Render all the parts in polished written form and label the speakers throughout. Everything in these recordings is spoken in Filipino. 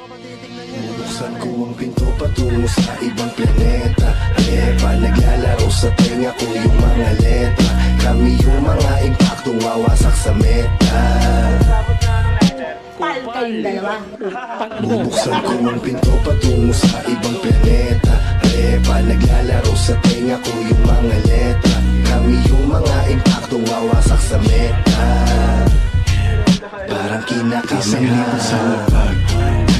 Speaker 1: Bubuksan ko ang pinto patungo sa ibang planeta. Halika, naglalaro sa tenga ko yung mga letra. Kami yung mga impaktong wawasak sa meta.
Speaker 2: Pal kayong dalawa.
Speaker 1: Bubuksan ko ang pinto patungo sa ibang planeta. Halika, naglalaro sa tenga ko yung mga letra. Kami yung mga impaktong wawasak sa meta. Parang
Speaker 3: Isang
Speaker 1: kinakamera
Speaker 3: libo sa lapag,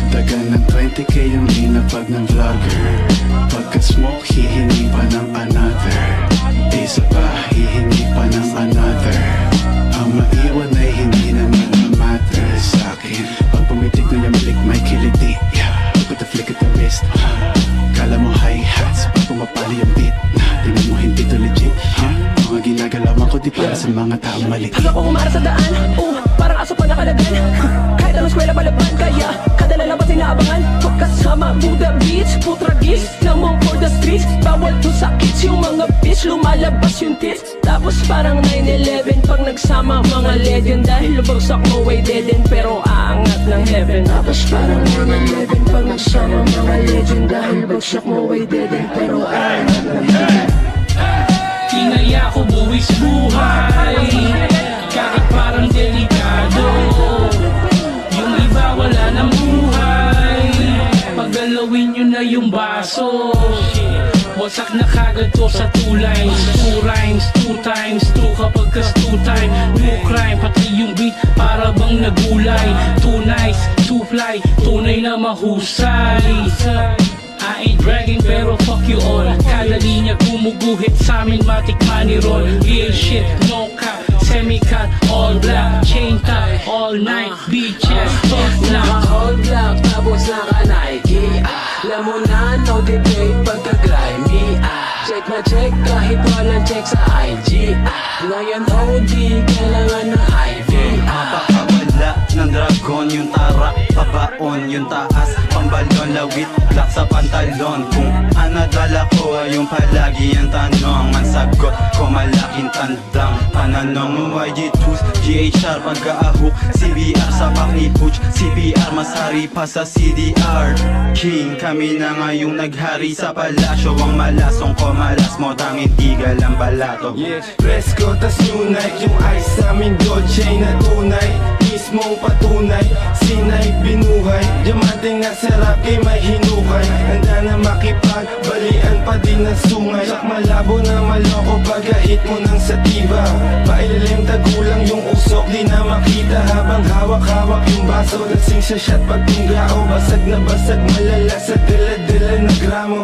Speaker 3: dagdagan ng 20k yung linapag ng vlogger. Pagka-smoke, hihingi pa ng another. Isa pa, hihingi pa ng another. Ang maiwan ay hindi na matter sa'kin. Pag pumitig na yamilik, may kiliti. Put the flick at the wrist. Kala mo hi-hats, pag pumapali ang beat. Tingnan mo hindi to legit. Mga ginagalawan ko di para sa mga taong mali.
Speaker 4: Hanggang ko kumara sa daan, parang aso pa nakalagan. Kahit anong eskwela palaban, kaya kada lalabas inaabangan. Pagkasama, Buddha Beats, putragis, lamang for the streets. Bawal to sa kids, yung mga bitch, lumalabas yung tits. Tapos parang 9/11 pag nagsama mga legend. Dahil lubagsak mo ay dead end, pero aangat ng heaven. Tapos parang 9/11 pag nagsama mga legend. Dahil lubagsak mo ay dead end, pero aangat ng heaven.
Speaker 5: Kinaya ko buwis buhay, kahit parang delikado. Yung iba wala ng buhay, paggalawin nyo na yung baso. Wasak na kagad to sa 2 lines, 2 rhymes, 2 times 2 kapag kas 2 time. No crime, pati yung beat para bang nagulay. Too nice, too fly, tunay na mahusay. I ain't bragging pero fuck you all. Kada linya gumuguhit sa amin, matik money roll. Real shit, no cap, semi-cut, all black, chain tie, all night, beaches, top black.
Speaker 4: All black, tapos naka-Nike. Alam mo na, no debate pagka-grimy. Check na check kahit walang check sa IG. Ngayon OD, kailangan ng IV.
Speaker 6: Papakawala ng dragon yung tara, pabaon yung taas, pambalon, lawit, black sa pantalon. Kung anadala ko ay yung palagi ang tanong, mansagot ko malaking tandang pananong. YG2s, GHR, pag-aahok, CBR sa ni Butch, CBR masari pa sa CDR. King, kami na ngayong naghari sa palasyo. Ang malasong ko malas mo, tanging tigal ang balato.
Speaker 1: Presko tas tunay, yung ice namin Dolce na tunay. Mismong patunay, sinay binuhay. Diamanteng nasa rap game may hinukay. Handa na makipagbalian pa din na sungay. Sak malabo na maloko pagkahit mo ng sativa. Pailalim tagulang yung usok, di na makita. Habang hawak-hawak yung baso, lasing sa shot pag tunggao. Basag na basag malala sa dila-dila na gramo.